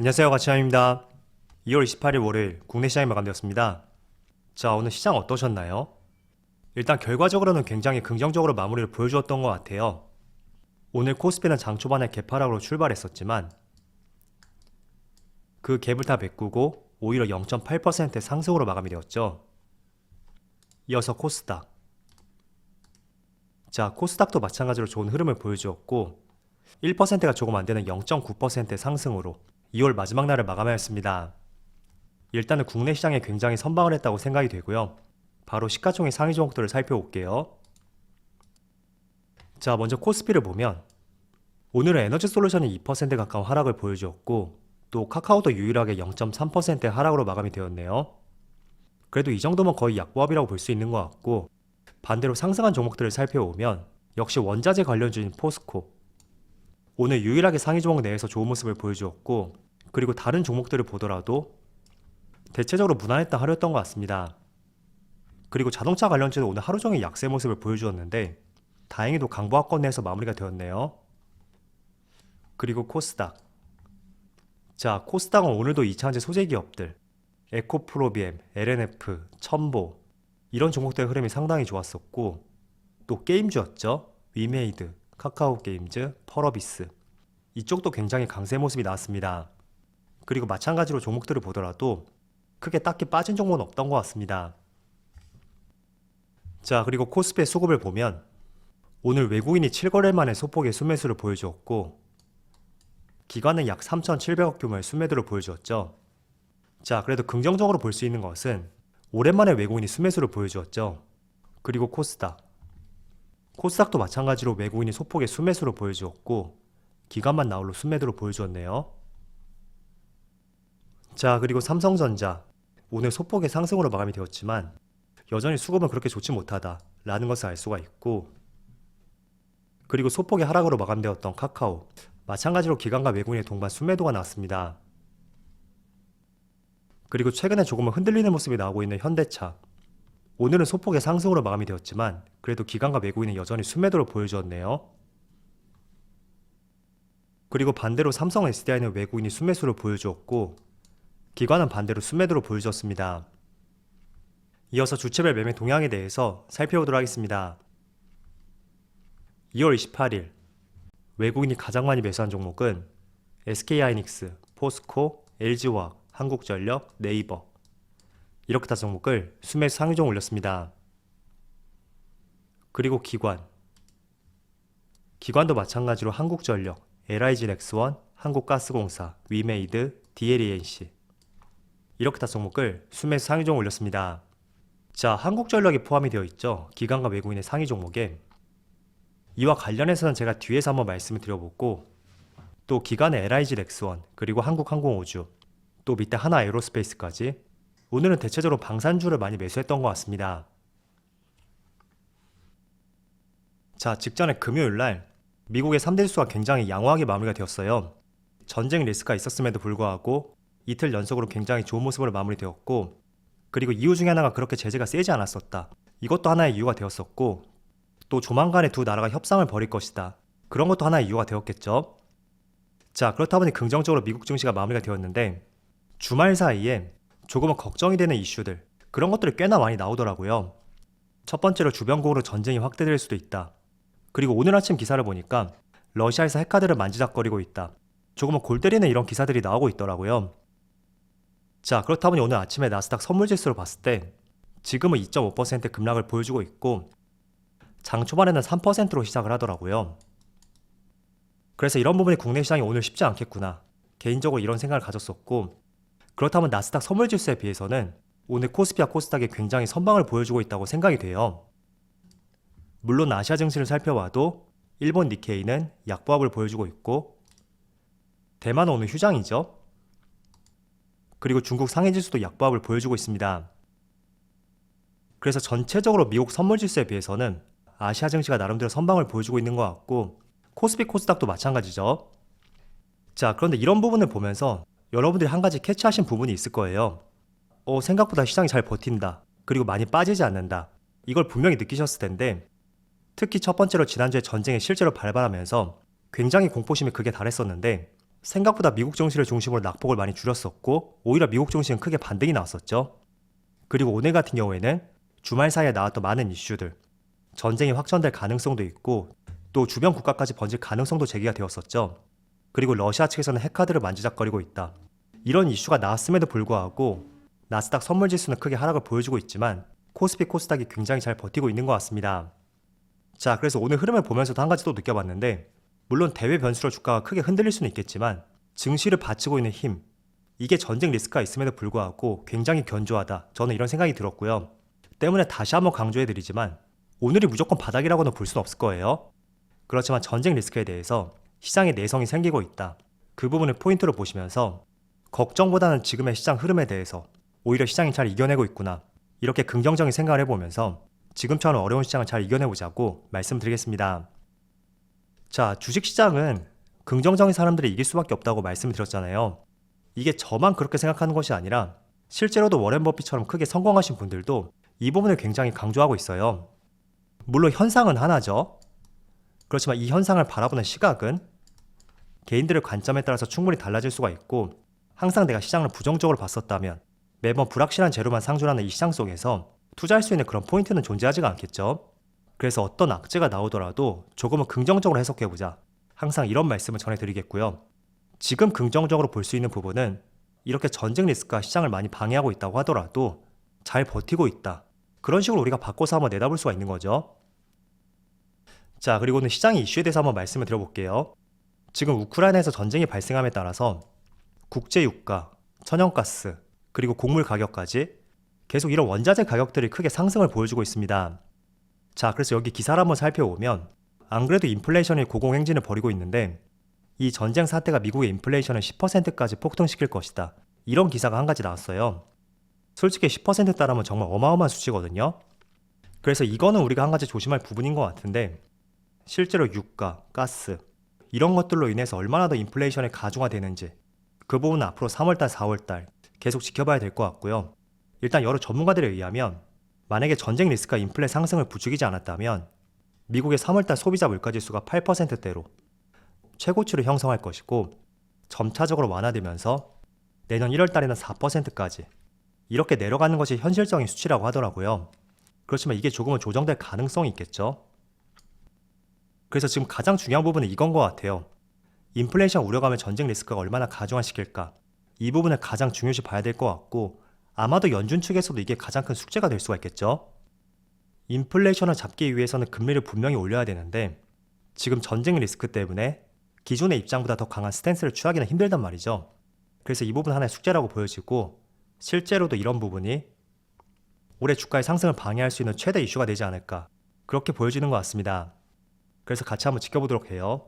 안녕하세요, 가치남입니다. 2월 28일 월요일 국내 시장이 마감되었습니다. 자, 오늘 시장 어떠셨나요? 일단 결과적으로는 굉장히 긍정적으로 마무리를 보여주었던 것 같아요. 오늘 코스피는 장 초반에 개파락으로 출발했었지만 그 갭을 다 메꾸고 오히려 0.8% 상승으로 마감이 되었죠. 이어서 코스닥. 자, 코스닥도 마찬가지로 좋은 흐름을 보여주었고 1%가 조금 안되는 0.9% 상승으로 2월 마지막 날을 마감하였습니다. 일단은 국내 시장에 굉장히 선방을 했다고 생각이 되고요. 바로 시가총액 상위 종목들을 살펴볼게요. 자, 먼저 코스피를 보면 오늘은 에너지솔루션이 2% 가까운 하락을 보여주었고 또 카카오도 유일하게 0.3%의 하락으로 마감이 되었네요. 그래도 이 정도면 거의 약보합이라고 볼 수 있는 것 같고, 반대로 상승한 종목들을 살펴보면 역시 원자재 관련주인 포스코, 오늘 유일하게 상위 종목 내에서 좋은 모습을 보여주었고, 그리고 다른 종목들을 보더라도 대체적으로 무난했던 하루였던 것 같습니다. 그리고 자동차 관련주는 오늘 하루 종일 약세 모습을 보여주었는데 다행히도 강보합권 내에서 마무리가 되었네요. 그리고 코스닥. 자, 코스닥은 오늘도 2차전지 소재 기업들 에코프로비엠, LNF, 첨보 이런 종목들의 흐름이 상당히 좋았었고, 또 게임주였죠. 위메이드, 카카오게임즈, 펄어비스 이쪽도 굉장히 강세 모습이 나왔습니다. 그리고 마찬가지로 종목들을 보더라도 크게 딱히 빠진 종목은 없던 것 같습니다. 자, 그리고 코스피의 수급을 보면 오늘 외국인이 7거래일 만에 소폭의 순매수를 보여주었고 기관은 약 3,700억 규모의 순매도를 보여주었죠. 자, 그래도 긍정적으로 볼 수 있는 것은 오랜만에 외국인이 순매수를 보여주었죠. 그리고 코스닥도 마찬가지로 외국인이 소폭의 순매수를 보여주었고 기관만 나홀로 순매도를 보여주었네요. 자, 그리고 삼성전자 오늘 소폭의 상승으로 마감이 되었지만 여전히 수급은 그렇게 좋지 못하다 라는 것을 알 수가 있고, 그리고 소폭의 하락으로 마감되었던 카카오 마찬가지로 기관과 외국인의 동반 순매도가 나왔습니다. 그리고 최근에 조금은 흔들리는 모습이 나오고 있는 현대차, 오늘은 소폭의 상승으로 마감이 되었지만 그래도 기관과 외국인은 여전히 순매도를 보여주었네요. 그리고 반대로 삼성 SDI는 외국인이 순매수를 보여주었고 기관은 반대로 순매도를 보여주었습니다. 이어서 주체별 매매 동향에 대해서 살펴보도록 하겠습니다. 2월 28일 외국인이 가장 많이 매수한 종목은 SK하이닉스, 포스코, LG화학, 한국전력, 네이버 이렇게 다 종목을 순매수 상위종 올렸습니다. 그리고 기관도 마찬가지로 한국전력, LIG넥스원, 한국가스공사, 위메이드, DLENC 이렇게 다 종목을 순매수 상위종 올렸습니다. 자, 한국전력이 포함이 되어 있죠. 기관과 외국인의 상위 종목에. 이와 관련해서는 제가 뒤에서 한번 말씀을 드려보고, 또 기관의 LIG넥스원, 그리고 한국항공우주, 또 밑에 하나에어로스페이스까지 오늘은 대체적으로 방산주를 많이 매수했던 것 같습니다. 자, 직전에 금요일날 미국의 3대 지수가 굉장히 양호하게 마무리가 되었어요. 전쟁 리스크가 있었음에도 불구하고 이틀 연속으로 굉장히 좋은 모습으로 마무리되었고, 그리고 이유 중에 하나가 그렇게 제재가 세지 않았었다, 이것도 하나의 이유가 되었었고, 또 조만간에 두 나라가 협상을 벌일 것이다, 그런 것도 하나의 이유가 되었겠죠. 자, 그렇다 보니 긍정적으로 미국 증시가 마무리가 되었는데 주말 사이에 조금은 걱정이 되는 이슈들, 그런 것들이 꽤나 많이 나오더라고요. 첫 번째로 주변국으로 전쟁이 확대될 수도 있다. 그리고 오늘 아침 기사를 보니까 러시아에서 핵카드를 만지작거리고 있다, 조금은 골 때리는 이런 기사들이 나오고 있더라고요. 자, 그렇다 보니 오늘 아침에 나스닥 선물지수를 봤을 때 지금은 2.5% 급락을 보여주고 있고 장 초반에는 3%로 시작을 하더라고요. 그래서 이런 부분이 국내 시장이 오늘 쉽지 않겠구나, 개인적으로 이런 생각을 가졌었고, 그렇다면 나스닥 선물지수에 비해서는 오늘 코스피와 코스닥이 굉장히 선방을 보여주고 있다고 생각이 돼요. 물론 아시아 증시를 살펴봐도 일본 니케이는 약보합을 보여주고 있고 대만은 오늘 휴장이죠. 그리고 중국 상해지수도 약보합을 보여주고 있습니다. 그래서 전체적으로 미국 선물지수에 비해서는 아시아 증시가 나름대로 선방을 보여주고 있는 것 같고 코스피 코스닥도 마찬가지죠. 자, 그런데 이런 부분을 보면서 여러분들이 한 가지 캐치하신 부분이 있을 거예요. 생각보다 시장이 잘 버틴다, 그리고 많이 빠지지 않는다, 이걸 분명히 느끼셨을 텐데, 특히 첫 번째로 지난주에 전쟁이 실제로 발발하면서 굉장히 공포심이 극에 달했었는데 생각보다 미국 증시를 중심으로 낙폭을 많이 줄였었고 오히려 미국 증시는 크게 반등이 나왔었죠. 그리고 오늘 같은 경우에는 주말 사이에 나왔던 많은 이슈들, 전쟁이 확전될 가능성도 있고 또 주변 국가까지 번질 가능성도 제기가 되었었죠. 그리고 러시아 측에서는 핵카드를 만지작거리고 있다. 이런 이슈가 나왔음에도 불구하고 나스닥 선물지수는 크게 하락을 보여주고 있지만 코스피 코스닥이 굉장히 잘 버티고 있는 것 같습니다. 자, 그래서 오늘 흐름을 보면서도 한 가지 또 느껴봤는데 물론 대외 변수로 주가가 크게 흔들릴 수는 있겠지만 증시를 받치고 있는 힘, 이게 전쟁 리스크가 있음에도 불구하고 굉장히 견조하다. 저는 이런 생각이 들었고요. 때문에 다시 한번 강조해드리지만 오늘이 무조건 바닥이라고는 볼 수는 없을 거예요. 그렇지만 전쟁 리스크에 대해서 시장에 내성이 생기고 있다. 그 부분을 포인트로 보시면서 걱정보다는 지금의 시장 흐름에 대해서 오히려 시장이 잘 이겨내고 있구나. 이렇게 긍정적인 생각을 해보면서 지금처럼 어려운 시장을 잘 이겨내보자고 말씀드리겠습니다. 자, 주식시장은 긍정적인 사람들이 이길 수밖에 없다고 말씀을 드렸잖아요. 이게 저만 그렇게 생각하는 것이 아니라 실제로도 워렌 버핏처럼 크게 성공하신 분들도 이 부분을 굉장히 강조하고 있어요. 물론 현상은 하나죠. 그렇지만 이 현상을 바라보는 시각은 개인들의 관점에 따라서 충분히 달라질 수가 있고 항상 내가 시장을 부정적으로 봤었다면 매번 불확실한 재료만 상존하는 이 시장 속에서 투자할 수 있는 그런 포인트는 존재하지가 않겠죠. 그래서 어떤 악재가 나오더라도 조금은 긍정적으로 해석해보자. 항상 이런 말씀을 전해드리겠고요. 지금 긍정적으로 볼 수 있는 부분은 이렇게 전쟁 리스크가 시장을 많이 방해하고 있다고 하더라도 잘 버티고 있다. 그런 식으로 우리가 바꿔서 한번 내다볼 수가 있는 거죠. 자, 그리고 오늘 시장의 이슈에 대해서 한번 말씀을 드려볼게요. 지금 우크라이나에서 전쟁이 발생함에 따라서 국제 유가, 천연가스, 그리고 곡물 가격까지 계속 이런 원자재 가격들이 크게 상승을 보여주고 있습니다. 자, 그래서 여기 기사를 한번 살펴보면 안 그래도 인플레이션이 고공행진을 벌이고 있는데 이 전쟁 사태가 미국의 인플레이션을 10%까지 폭등시킬 것이다. 이런 기사가 한 가지 나왔어요. 솔직히 10% 따르면 정말 어마어마한 수치거든요. 그래서 이거는 우리가 한 가지 조심할 부분인 것 같은데 실제로 유가, 가스 이런 것들로 인해서 얼마나 더 인플레이션이 가중화되는지 그 부분은 앞으로 3월달, 4월달 계속 지켜봐야 될 것 같고요. 일단 여러 전문가들에 의하면 만약에 전쟁 리스크가 인플레 상승을 부추기지 않았다면 미국의 3월달 소비자 물가지수가 8%대로 최고치를 형성할 것이고 점차적으로 완화되면서 내년 1월달에는 4%까지 이렇게 내려가는 것이 현실적인 수치라고 하더라고요. 그렇지만 이게 조금은 조정될 가능성이 있겠죠. 그래서 지금 가장 중요한 부분은 이건 것 같아요. 인플레이션 우려감을 전쟁 리스크가 얼마나 가중화시킬까 이 부분을 가장 중요시 봐야 될 것 같고 아마도 연준 측에서도 이게 가장 큰 숙제가 될 수가 있겠죠. 인플레이션을 잡기 위해서는 금리를 분명히 올려야 되는데 지금 전쟁 리스크 때문에 기존의 입장보다 더 강한 스탠스를 취하기는 힘들단 말이죠. 그래서 이 부분 하나의 숙제라고 보여지고 실제로도 이런 부분이 올해 주가의 상승을 방해할 수 있는 최대 이슈가 되지 않을까 그렇게 보여지는 것 같습니다. 그래서 같이 한번 지켜보도록 해요.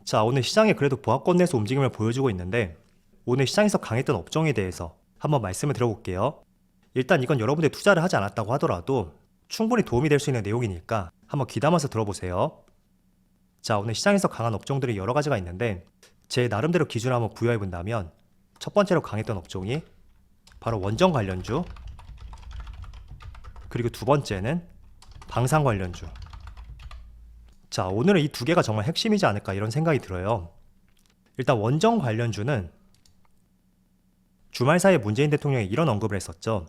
자, 오늘 시장에 그래도 보합권 내에서 움직임을 보여주고 있는데 오늘 시장에서 강했던 업종에 대해서 한번 말씀을 드려볼게요. 일단 이건 여러분들이 투자를 하지 않았다고 하더라도 충분히 도움이 될 수 있는 내용이니까 한번 귀담아서 들어보세요. 자, 오늘 시장에서 강한 업종들이 여러 가지가 있는데 제 나름대로 기준을 한번 부여해 본다면 첫 번째로 강했던 업종이 바로 원전 관련주, 그리고 두 번째는 방산 관련주. 자, 오늘은 이 두 개가 정말 핵심이지 않을까 이런 생각이 들어요. 일단 원전 관련주는 주말 사이에 문재인 대통령이 이런 언급을 했었죠.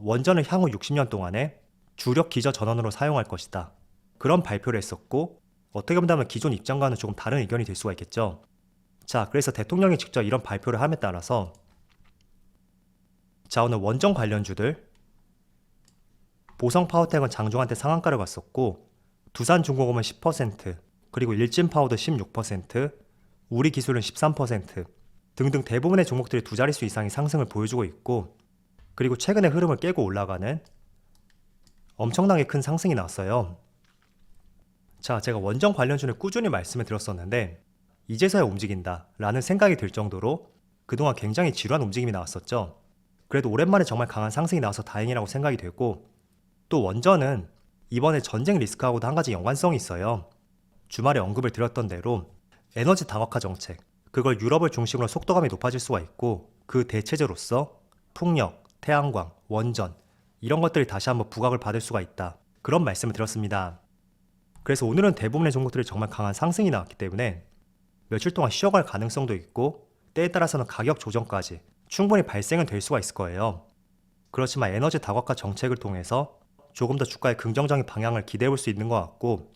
원전을 향후 60년 동안에 주력 기저 전원으로 사용할 것이다. 그런 발표를 했었고 어떻게 본다면 기존 입장과는 조금 다른 의견이 될 수가 있겠죠. 자, 그래서 대통령이 직접 이런 발표를 함에 따라서 자, 오늘 원전 관련주들 보성 파워텍은 장중한테 상한가를 갔었고 두산중공업은 10%, 그리고 일진파워도 16%, 우리기술은 13% 등등 대부분의 종목들이 두 자릿수 이상의 상승을 보여주고 있고 그리고 최근의 흐름을 깨고 올라가는 엄청나게 큰 상승이 나왔어요. 자, 제가 원전 관련주를 꾸준히 말씀을 드렸었는데 이제서야 움직인다 라는 생각이 들 정도로 그동안 굉장히 지루한 움직임이 나왔었죠. 그래도 오랜만에 정말 강한 상승이 나와서 다행이라고 생각이 되고 또 원전은 이번에 전쟁 리스크하고도 한 가지 연관성이 있어요. 주말에 언급을 드렸던 대로 에너지 다각화 정책, 그걸 유럽을 중심으로 속도감이 높아질 수가 있고 그 대체제로서 풍력, 태양광, 원전 이런 것들이 다시 한번 부각을 받을 수가 있다. 그런 말씀을 드렸습니다. 그래서 오늘은 대부분의 종목들이 정말 강한 상승이 나왔기 때문에 며칠 동안 쉬어갈 가능성도 있고 때에 따라서는 가격 조정까지 충분히 발생은 될 수가 있을 거예요. 그렇지만 에너지 다각화 정책을 통해서 조금 더 주가의 긍정적인 방향을 기대해 볼 수 있는 것 같고,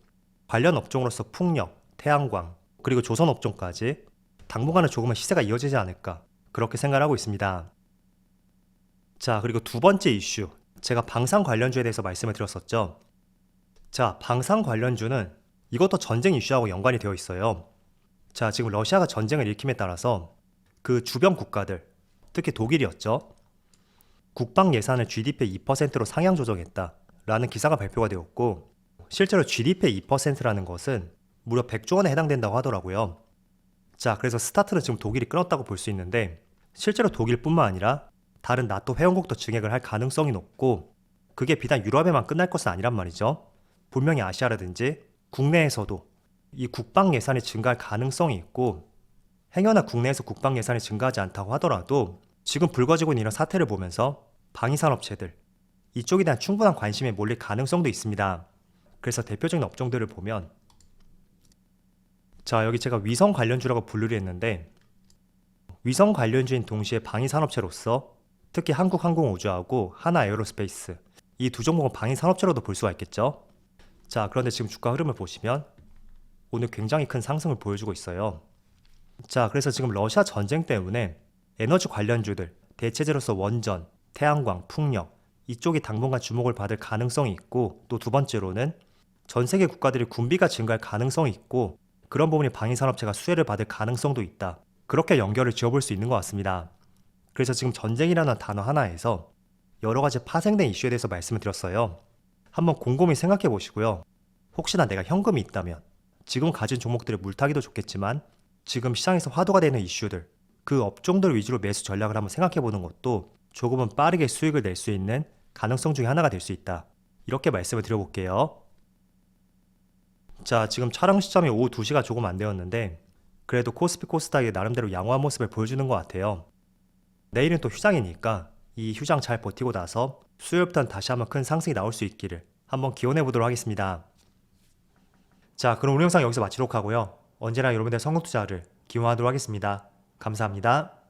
관련 업종으로서 풍력, 태양광, 그리고 조선 업종까지 당분간은 조금은 시세가 이어지지 않을까 그렇게 생각하고 있습니다. 자, 그리고 두 번째 이슈, 제가 방산 관련주에 대해서 말씀을 드렸었죠. 자, 방산 관련주는 이것도 전쟁 이슈하고 연관이 되어 있어요. 자, 지금 러시아가 전쟁을 일으킴에 따라서 그 주변 국가들, 특히 독일이었죠. 국방 예산을 GDP의 2%로 상향 조정했다라는 기사가 발표가 되었고, 실제로 GDP의 2%라는 것은 무려 100조 원에 해당된다고 하더라고요. 자, 그래서 스타트는 지금 독일이 끊었다고 볼 수 있는데, 실제로 독일뿐만 아니라 다른 나토 회원국도 증액을 할 가능성이 높고, 그게 비단 유럽에만 끝날 것은 아니란 말이죠. 분명히 아시아라든지 국내에서도 이 국방 예산이 증가할 가능성이 있고, 행여나 국내에서 국방 예산이 증가하지 않다고 하더라도 지금 불거지고 있는 이런 사태를 보면서 방위산업체들, 이쪽에 대한 충분한 관심에 몰릴 가능성도 있습니다. 그래서 대표적인 업종들을 보면, 자, 여기 제가 위성 관련주라고 분류를 했는데, 위성 관련주인 동시에 방위산업체로서 특히 한국항공우주하고 하나에어로스페이스, 이 두 종목은 방위산업체로도 볼 수가 있겠죠. 자, 그런데 지금 주가 흐름을 보시면 오늘 굉장히 큰 상승을 보여주고 있어요. 자, 그래서 지금 러시아 전쟁 때문에 에너지 관련주들, 대체제로서 원전, 태양광, 풍력, 이쪽이 당분간 주목을 받을 가능성이 있고, 또 두 번째로는 전 세계 국가들이 군비가 증가할 가능성이 있고, 그런 부분이 방위산업체가 수혜를 받을 가능성도 있다. 그렇게 연결을 지어볼 수 있는 것 같습니다. 그래서 지금 전쟁이라는 단어 하나에서 여러 가지 파생된 이슈에 대해서 말씀을 드렸어요. 한번 곰곰이 생각해 보시고요. 혹시나 내가 현금이 있다면 지금 가진 종목들의 물타기도 좋겠지만 지금 시장에서 화두가 되는 이슈들, 그 업종들 위주로 매수 전략을 한번 생각해 보는 것도 조금은 빠르게 수익을 낼 수 있는 가능성 중에 하나가 될 수 있다. 이렇게 말씀을 드려볼게요. 자, 지금 촬영 시점이 오후 2시가 조금 안 되었는데 그래도 코스피 코스닥이 나름대로 양호한 모습을 보여주는 것 같아요. 내일은 또 휴장이니까 이 휴장 잘 버티고 나서 수요일부터는 다시 한번 큰 상승이 나올 수 있기를 한번 기원해 보도록 하겠습니다. 자, 그럼 오늘 영상 여기서 마치도록 하고요. 언제나 여러분들의 성공 투자를 기원하도록 하겠습니다. 감사합니다.